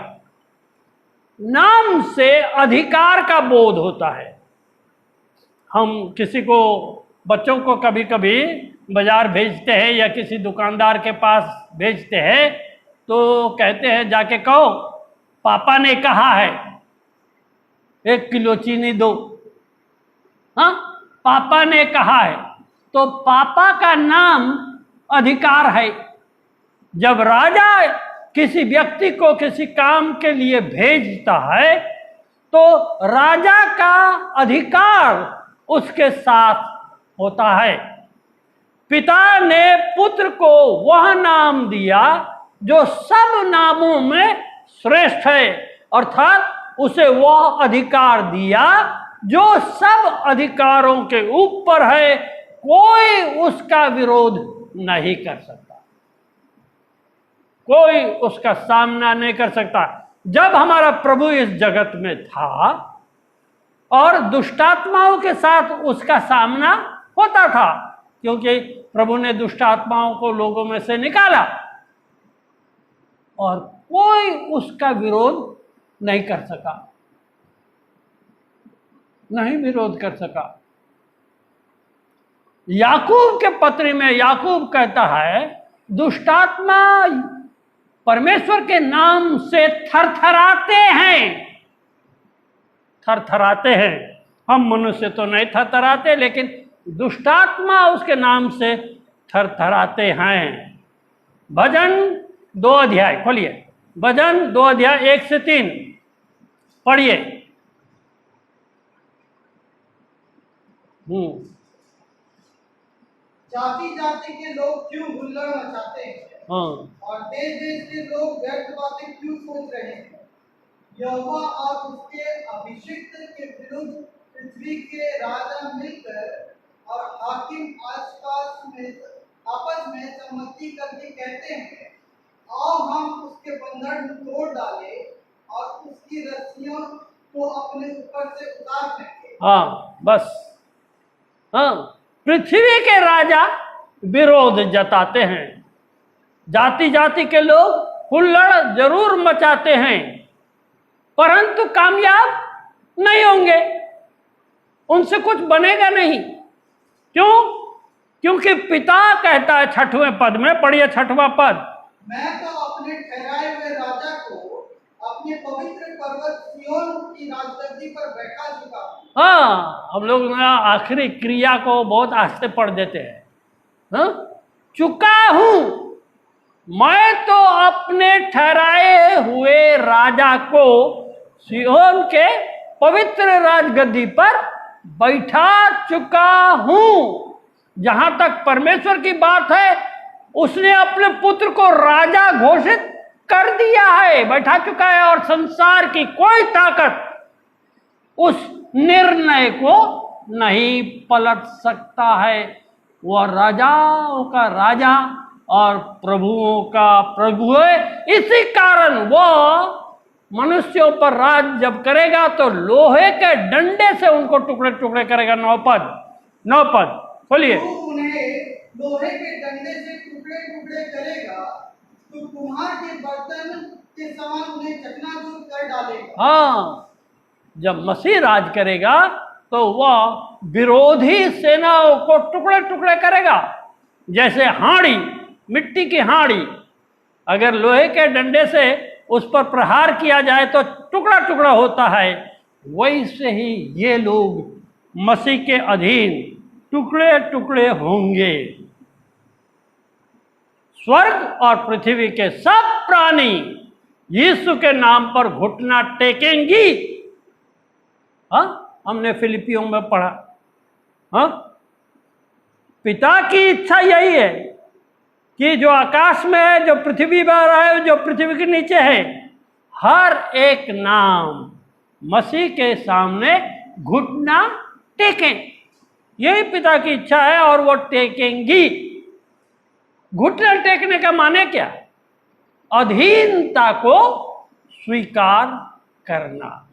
नाम से अधिकार का बोध होता है। हम किसी को, बच्चों को कभी कभी बाजार भेजते हैं या किसी दुकानदार के पास भेजते हैं, तो कहते हैं जाके कहो पापा ने कहा है 1 किलो चीनी दो। हाँ, पापा ने कहा है। तो पापा का नाम अधिकार है। जब राजा किसी व्यक्ति को किसी काम के लिए भेजता है, तो राजा का अधिकार उसके साथ होता है। पिता ने पुत्र को वह नाम दिया जो सब नामों में श्रेष्ठ है, अर्थात उसे वह अधिकार दिया जो सब अधिकारों के ऊपर है। कोई उसका विरोध नहीं कर सकता, कोई उसका सामना नहीं कर सकता। जब हमारा प्रभु इस जगत में था और दुष्टात्माओं के साथ उसका सामना होता था, क्योंकि प्रभु ने दुष्टात्माओं को लोगों में से निकाला, और कोई उसका विरोध नहीं कर सका, नहीं विरोध कर सका। याकूब के पत्र में याकूब कहता है दुष्टात्मा परमेश्वर के नाम से थरथराते हैं। थरथराते हैं। हम मनुष्य तो नहीं थरथराते, लेकिन दुष्टात्मा उसके नाम से थरथराते हैं। भजन 2 अध्याय खोलिए, भजन 2 अध्याय 1 से 3। पढ़िए। जाति जाति के लोग क्यों हुल्लड़ मचाते हैं हाँ और देश देश के लोग व्यर्थ बातें क्यों सोच रहे हैं? यहोवा और उसके अभिषिक्त के विरुद्ध पृथ्वी के राजा मिलकर और हाकिम आपस में सम्मति करके कहते हैं, आओ हम उसके बंधन तोड़ डालें और उसकी रस्सियों को अपने ऊपर से उतार फेंकें। हाँ बस। हाँ, पृथ्वी के राजा विरोध जताते हैं, जाति जाति के लोग हुल्लड़ जरूर मचाते हैं, परंतु कामयाब नहीं होंगे, उनसे कुछ बनेगा नहीं। क्यों? क्योंकि पिता कहता है 6वें पद में, पढ़िए 6वां पद, मैं तो अपने ठहराए हुए राजा को अपने पवित्र पर्वत सिय्योन की राजगद्दी पर बैठा चुका हूं। हाँ, हम लोग ना आखिरी क्रिया को बहुत आस्ते पढ़ देते हैं। हाँ, चुका हूं, मैं तो अपने ठहराए हुए राजा को सिय्योन के पवित्र राजगद्दी पर बैठा चुका हूं। जहां तक परमेश्वर की बात है, उसने अपने पुत्र को राजा घोषित कर दिया है, बैठा चुका है, और संसार की कोई ताकत उस निर्णय को नहीं पलट सकता है। वह राजाओं का राजा और प्रभुओं का प्रभु है। इसी कारण वह मनुष्यों पर राज जब करेगा तो लोहे के डंडे से उनको टुकड़े टुकड़े करेगा। 9 पद बोलिए। तू उन्हें लोहे के डंडे से टुकड़े टुकड़े करेगा, तो कुम्हार के बर्तन के समान उन्हें चकनाचूर कर डालेगा। हाँ, जब मसीह राज करेगा तो वह विरोधी सेनाओं को टुकड़े टुकड़े करेगा। जैसे हांडी, मिट्टी की हांडी, अगर लोहे के डंडे से उस पर प्रहार किया जाए तो टुकड़ा टुकड़ा होता है, वैसे ही ये लोग मसीह के अधीन टुकड़े टुकड़े होंगे। स्वर्ग और पृथ्वी के सब प्राणी यीशु के नाम पर घुटना टेकेंगी। हाँ, हमने फिलिपियों में पढ़ा। हाँ, पिता की इच्छा यही है कि जो आकाश में है, जो पृथ्वी पर है, जो पृथ्वी के नीचे है, हर एक नाम मसीह के सामने घुटना टेकें। यही पिता की इच्छा है और वो टेकेंगी। घुटना टेकने का माने क्या? अधीनता को स्वीकार करना।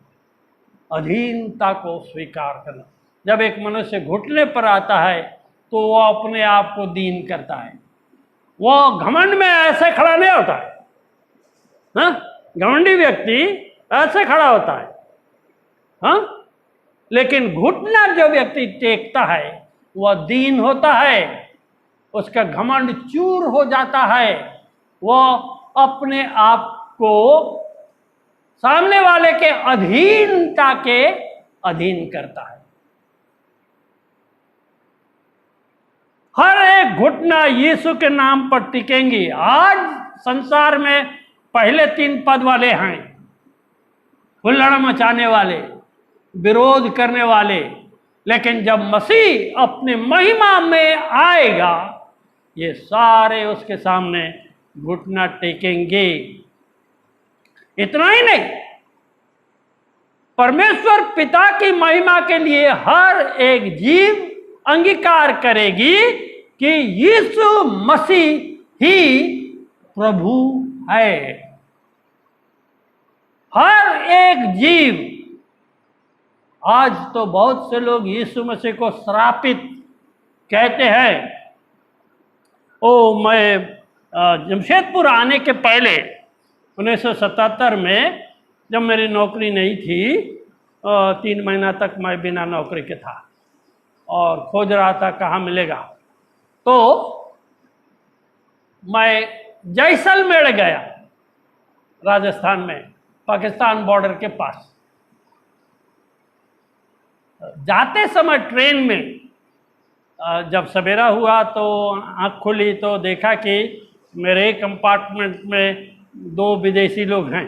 अधीनता को स्वीकार करना। जब एक मनुष्य घुटने पर आता है तो वह अपने आप को दीन करता है। वह घमंड में ऐसे खड़ा नहीं होता है। हाँ, घमंडी व्यक्ति ऐसे खड़ा होता है। हाँ, लेकिन घुटना जो व्यक्ति टेकता है वह दीन होता है, उसका घमंड चूर हो जाता है, वह अपने आप को सामने वाले के अधीनता के अधीन करता है। हर एक घुटना यीशु के नाम पर टिकेंगी। आज संसार में पहले 3 पद वाले हैं, हुल्लड़ मचाने वाले, विरोध करने वाले, लेकिन जब मसीह अपनी महिमा में आएगा ये सारे उसके सामने घुटना टेकेंगे। इतना ही नहीं, परमेश्वर पिता की महिमा के लिए हर एक जीव अंगीकार करेगी कि यीशु मसीह ही प्रभु है। हर एक जीव। आज तो बहुत से लोग यीशु मसीह को श्रापित कहते हैं। मैं जमशेदपुर आने के पहले 1977 में जब मेरी नौकरी नहीं थी, 3 महीना तक मैं बिना नौकरी के था और खोज रहा था कहाँ मिलेगा। तो मैं जैसलमेर गया, राजस्थान में, पाकिस्तान बॉर्डर के पास। जाते समय ट्रेन में जब सवेरा हुआ तो आँख खुली तो देखा कि मेरे कंपार्टमेंट में 2 विदेशी लोग हैं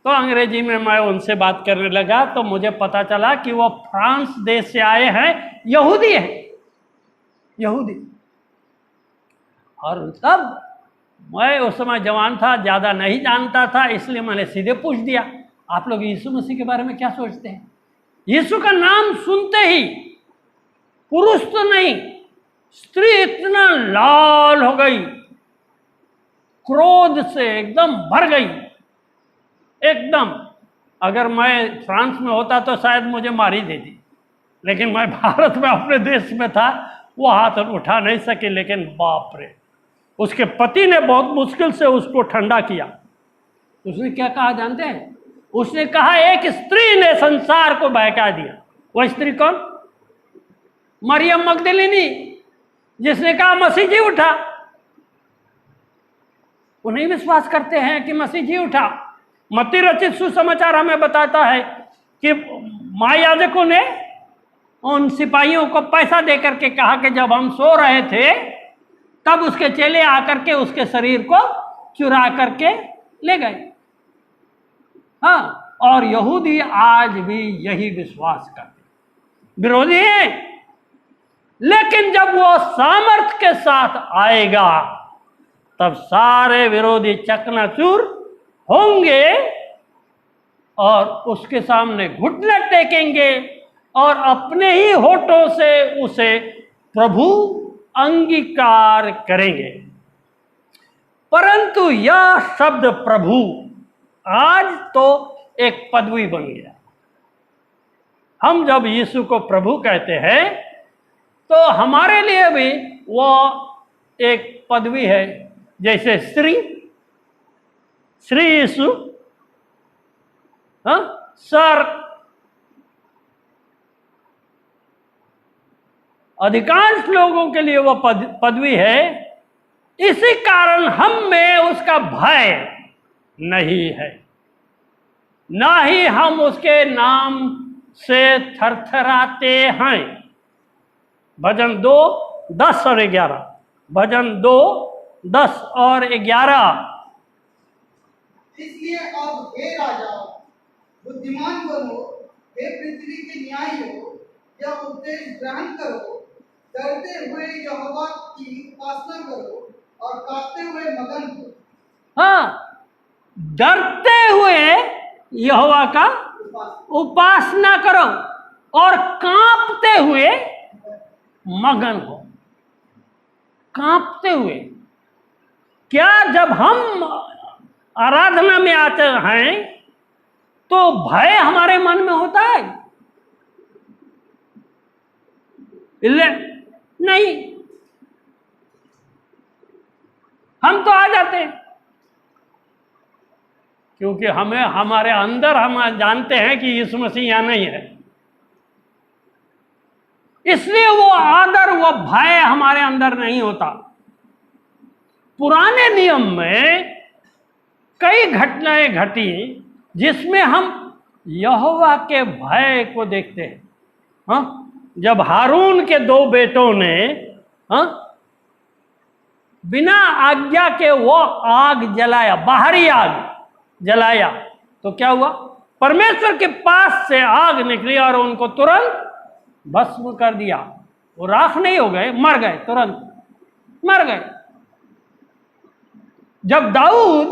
तो अंग्रेजी में मैं उनसे बात करने लगा तो मुझे पता चला कि वो फ्रांस देश से आए हैं, यहूदी हैं, यहूदी। और तब मैं उस समय जवान था, ज़्यादा नहीं जानता था, इसलिए मैंने सीधे पूछ दिया, आप लोग यीशु मसीह के बारे में क्या सोचते हैं? यीशु का नाम सुनते ही पुरुष तो नहीं, स्त्री इतना लाल हो गई, क्रोध से एकदम भर गई, एकदम। अगर मैं फ्रांस में होता तो शायद मुझे मार ही देती, लेकिन मैं भारत में अपने देश में था, वो हाथ उठा नहीं सके। लेकिन बाप रे, उसके पति ने बहुत मुश्किल से उसको ठंडा किया। उसने क्या कहा जानते हैं? उसने कहा एक स्त्री ने संसार को बहका दिया। वह स्त्री कौन? मरियम मगदलिनी, जिसने कहा मसीह जी उठा। उन्हें विश्वास करते हैं कि मसीह जी उठा। मत्ती रचित सुसमाचार हमें बताता है कि महायाजकों ने उन सिपाहियों को पैसा देकर के कहा कि जब हम सो रहे थे तब उसके चेले आकर के उसके शरीर को चुरा करके ले गए। हाँ, और यहूदी आज भी यही विश्वास करते, विरोधी हैं। लेकिन जब वो सामर्थ के साथ आएगा तब सारे विरोधी चकनाचूर होंगे और उसके सामने घुटने टेकेंगे और अपने ही होठों से उसे प्रभु अंगीकार करेंगे। परंतु यह शब्द प्रभु आज तो एक पदवी बन गया। हम जब यीशु को प्रभु कहते हैं तो हमारे लिए भी वो एक पदवी है, जैसे श्री यीशु, सर। अधिकांश लोगों के लिए वो पदवी है। इसी कारण हम में उसका भय नहीं है, ना ही हम उसके नाम से थरथराते हैं। भजन 2:10 और 11, भजन 2:10 और 11। इसलिए अब हे राजाओं, बुद्धिमान बनो, हे पृथ्वी के न्यायियों, यह उपदेश ग्रहण करो, डरते हुए यहोवा की उपासना करो और कांपते हुए मगन हो। हाँ, डरते हुए यहोवा का उपासना करो और कांपते हुए मगन हो। कांपते हुए क्या? जब हम आराधना में आते हैं तो भय हमारे मन में होता है? नहीं, हम तो आ जाते हैं, क्योंकि हमें हमारे अंदर हम जानते हैं कि यीशु मसीह यहां नहीं है। इसलिए वो आदर, वो भय हमारे अंदर नहीं होता। पुराने नियम में कई घटनाएं घटी जिसमें हम यहोवा के भय को देखते हैं। हाँ, जब हारून के 2 बेटों ने बिना आज्ञा के वो आग जलाया, बाहरी आग जलाया, तो क्या हुआ? परमेश्वर के पास से आग निकली और उनको तुरंत भस्म कर दिया। वो राख नहीं हो गए, मर गए, तुरंत मर गए। जब दाऊद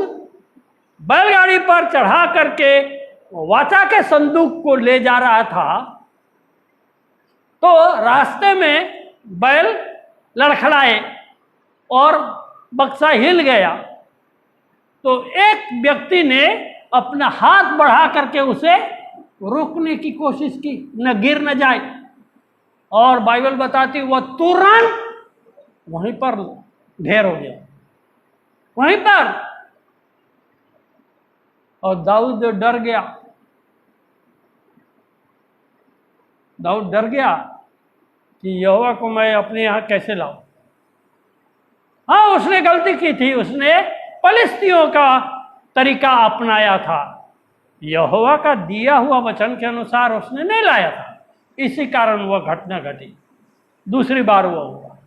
बैलगाड़ी पर चढ़ा करके वाचा के संदूक को ले जा रहा था तो रास्ते में बैल लड़खड़ाए और बक्सा हिल गया। तो एक व्यक्ति ने अपना हाथ बढ़ा करके उसे रोकने की कोशिश की, न गिर न जाए, और बाइबल बताती वह तुरंत वहीं पर ढेर हो गया, वहीं पर। और दाऊद डर गया, दाऊद डर गया कि यहोवा को मैं अपने यहाँ कैसे लाऊं। हाँ, उसने गलती की थी, उसने फलिस्तियों का तरीका अपनाया था, यहोवा का दिया हुआ वचन के अनुसार उसने नहीं लाया था। इसी कारण वह घटना घटी। दूसरी बार वो हुआ।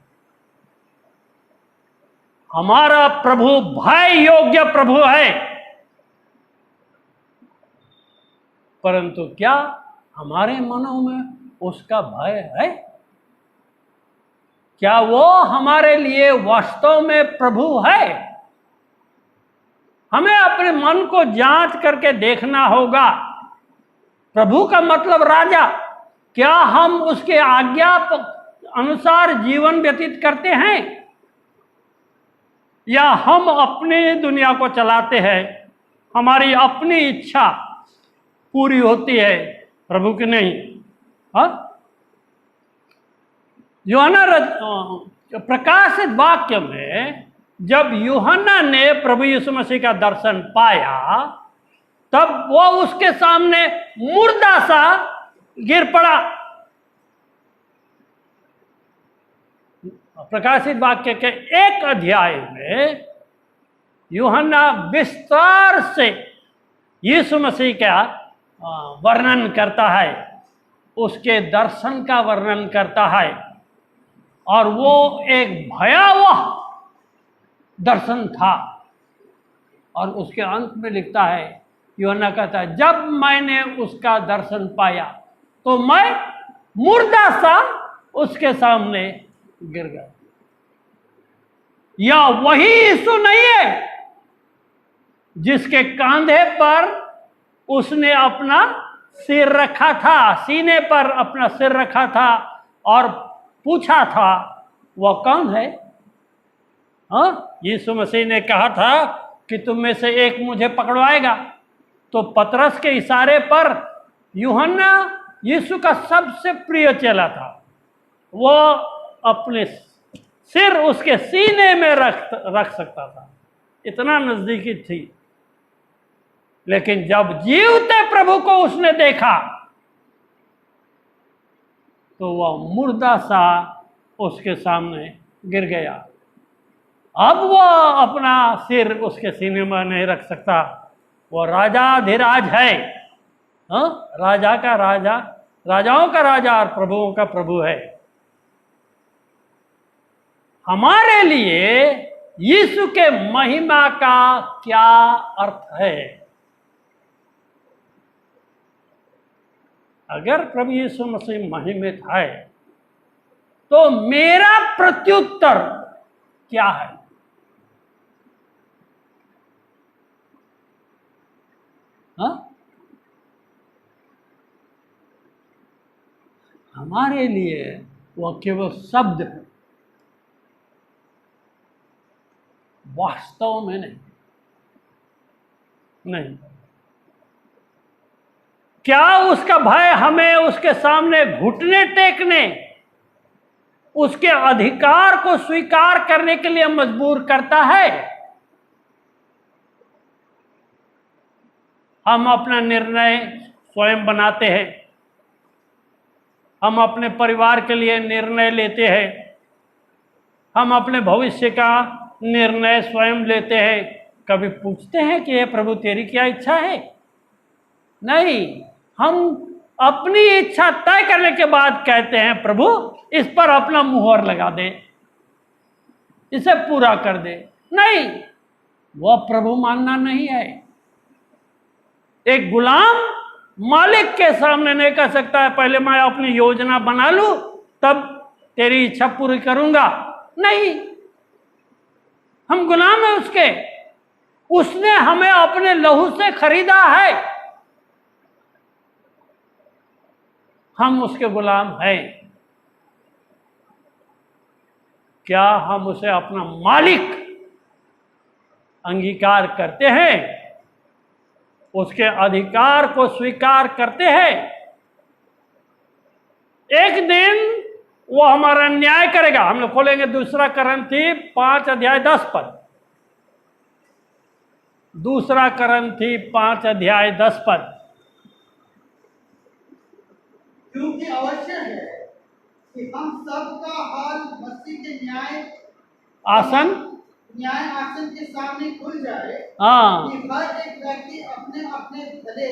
हमारा प्रभु भय योग्य प्रभु है। परंतु क्या हमारे मनों में उसका भय है? क्या वो हमारे लिए वास्तव में प्रभु है? हमें अपने मन को जांच करके देखना होगा। प्रभु का मतलब राजा। क्या हम उसके आज्ञा अनुसार जीवन व्यतीत करते हैं, या हम अपनी दुनिया को चलाते हैं? हमारी अपनी इच्छा पूरी होती है, प्रभु की नहीं। हाँ, यूहन्ना प्रकाशित वाक्य में जब यूहन्ना ने प्रभु यीशु मसीह का दर्शन पाया, तब वो उसके सामने मुर्दा सा गिर पड़ा। प्रकाशित वाक्य के 1 अध्याय में यूहन्ना विस्तार से यीशु मसीह का वर्णन करता है, उसके दर्शन का वर्णन करता है, और वो एक भयावह दर्शन था। और उसके अंत में लिखता है, यूहन्ना कहता है, जब मैंने उसका दर्शन पाया तो मैं मुर्दा सा उसके सामने गिर गया। या वही यीशु नहीं है जिसके कंधे पर उसने अपना सिर रखा था, सीने पर अपना सिर रखा था और पूछा था, वह कौन है? हाँ, यीशु मसीह ने कहा था कि तुम में से एक मुझे पकड़वाएगा। तो पतरस के इशारे पर यूहन्ना यीशु का सबसे प्रिय चेला था, वो अपने सिर उसके सीने में रख सकता था, इतना नजदीकी थी। लेकिन जब जीवते प्रभु को उसने देखा तो वह मुर्दा सा उसके सामने गिर गया। अब वो अपना सिर उसके सीने में नहीं रख सकता। वो राजाधिराज है, हाँ, राजा का राजा, राजाओं का राजा और प्रभुओं का प्रभु है। हमारे लिए यीशु के महिमा का क्या अर्थ है? अगर प्रभु यीशु मसीह महिमित है तो मेरा प्रत्युत्तर क्या है? हाँ? हमारे लिए वह केवल शब्द है, वास्तव में नहीं। क्या उसका भय हमें उसके सामने घुटने टेकने, उसके अधिकार को स्वीकार करने के लिए मजबूर करता है? हम अपना निर्णय स्वयं बनाते हैं, हम अपने परिवार के लिए निर्णय लेते हैं, हम अपने भविष्य का निर्णय स्वयं लेते हैं। कभी पूछते हैं कि हे प्रभु तेरी क्या इच्छा है? नहीं, हम अपनी इच्छा तय करने के बाद कहते हैं प्रभु इस पर अपना मुहर लगा दे, इसे पूरा कर दे। नहीं, वह प्रभु मानना नहीं है। एक गुलाम मालिक के सामने नहीं कह सकता है पहले मैं अपनी योजना बना लूं तब तेरी इच्छा पूरी करूंगा। नहीं, हम गुलाम हैं उसके, उसने हमें अपने लहू से खरीदा है, हम उसके गुलाम हैं। क्या हम उसे अपना मालिक अंगीकार करते हैं? उसके अधिकार को स्वीकार करते हैं? एक दिन वो हमारा न्याय करेगा। हम लोग खोलेंगे 2 करंथी 5 अध्याय 10 पद। 2 करंथी 5 अध्याय 10 पद। क्योंकि अवश्य है कि हम सबका हाल मसीह के न्याय आसन के सामने खुल जाए, कि हर एक व्यक्ति अपने अपने भले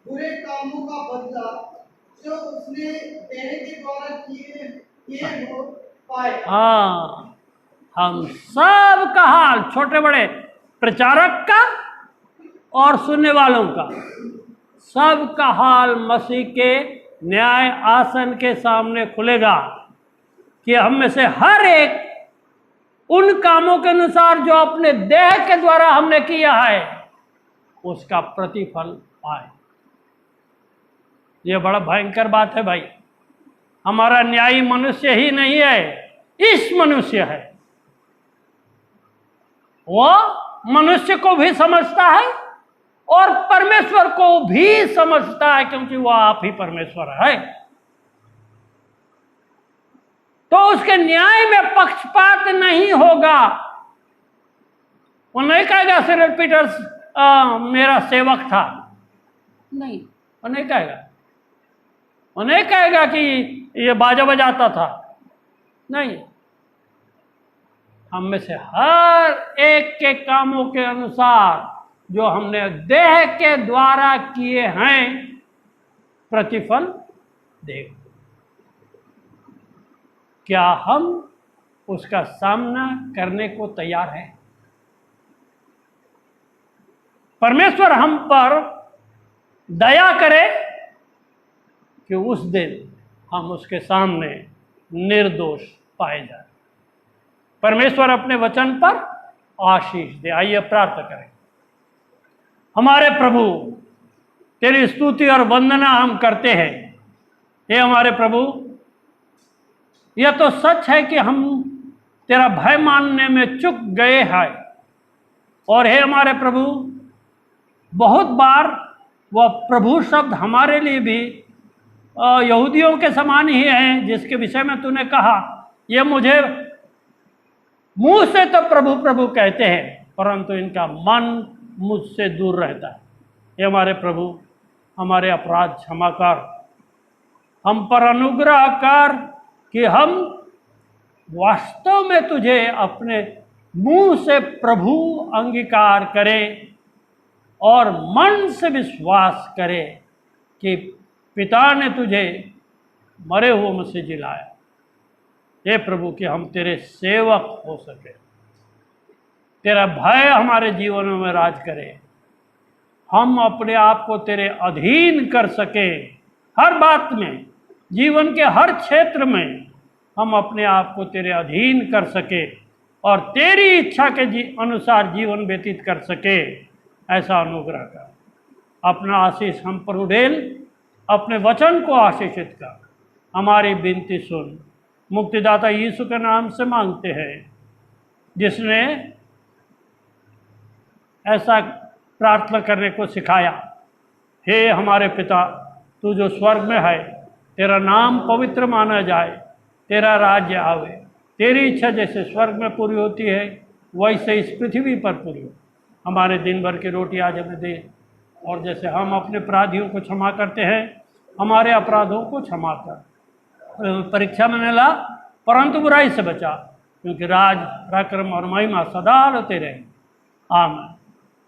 बुरे कामों का बदला जो उसने देने के द्वारा किए हो पाए। हम सब का हाल, छोटे बड़े, प्रचारक का और सुनने वालों का, सबका हाल मसीह के न्याय आसन के सामने खुलेगा कि हम में से हर एक उन कामों के अनुसार जो अपने देह के द्वारा हमने किया है उसका प्रतिफल पाए। यह बड़ा भयंकर बात है भाई। हमारा न्यायी मनुष्य ही नहीं है, इस मनुष्य है। वह मनुष्य को भी समझता है और परमेश्वर को भी समझता है, क्योंकि वह आप ही परमेश्वर है। तो उसके न्याय में पक्षपात नहीं होगा। वो नहीं कहेगा सिरिल पीटर्स मेरा सेवक था, नहीं, वो नहीं कहेगा। वो नहीं कहेगा कि ये बाजा बजाता था, नहीं। हम में से हर एक के कामों के अनुसार जो हमने देह के द्वारा किए हैं प्रतिफल देगा। क्या हम उसका सामना करने को तैयार हैं? परमेश्वर हम पर दया करे कि उस दिन हम उसके सामने निर्दोष पाए जाए। परमेश्वर अपने वचन पर आशीष दे। आइए प्रार्थना करें। हमारे प्रभु, तेरी स्तुति और वंदना हम करते हैं। हे हमारे प्रभु, यह तो सच है कि हम तेरा भय मानने में चूक गए हैं, और हे हमारे प्रभु, बहुत बार वह प्रभु शब्द हमारे लिए भी यहूदियों के समान ही है, जिसके विषय में तूने कहा ये मुझे मुंह से तो प्रभु प्रभु कहते हैं, परंतु इनका मन मुझसे दूर रहता है। ये हमारे प्रभु, हमारे अपराध क्षमा कर, हम पर अनुग्रह कर कि हम वास्तव में तुझे अपने मुंह से प्रभु अंगीकार करें और मन से विश्वास करें कि पिता ने तुझे मरे हुए में से जिलाया। हे प्रभु, कि हम तेरे सेवक हो सके, तेरा भय हमारे जीवनों में राज करे, हम अपने आप को तेरे अधीन कर सके। हर बात में, जीवन के हर क्षेत्र में हम अपने आप को तेरे अधीन कर सके और तेरी इच्छा के अनुसार जीवन व्यतीत कर सके। ऐसा अनुग्रह कर। अपना आशीष हम पर उड़ेल, अपने वचन को आशीषित कर। हमारी विनती सुन। मुक्तिदाता यीशु के नाम से मांगते हैं, जिसने ऐसा प्रार्थना करने को सिखाया। हे हमारे पिता, तू जो स्वर्ग में है, तेरा नाम पवित्र माना जाए, तेरा राज्य आवे, तेरी इच्छा जैसे स्वर्ग में पूरी होती है वैसे इस पृथ्वी पर पूरी हो। हमारे दिन भर की रोटी आज हमें दे, और जैसे हम अपने अपराधियों को क्षमा करते हैं, हमारे अपराधों को क्षमा कर। परीक्षा में न ला, परंतु बुराई से बचा, क्योंकि राज, पराक्रम और महिमा सदा रहते रहे। आमीन।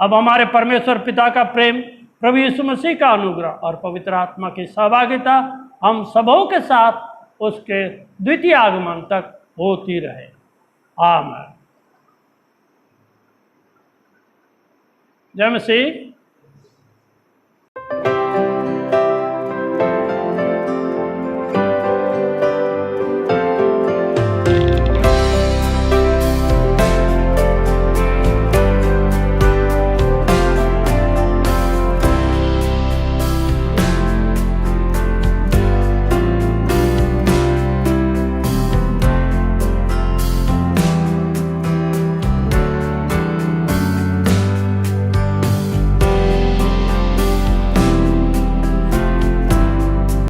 अब हमारे परमेश्वर पिता का प्रेम, प्रभु यीशु मसीह का अनुग्रह और पवित्र आत्मा की सहभागिता हम सबों के साथ उसके द्वितीय आगमन तक होती रहे। आमीन। जय मसीह।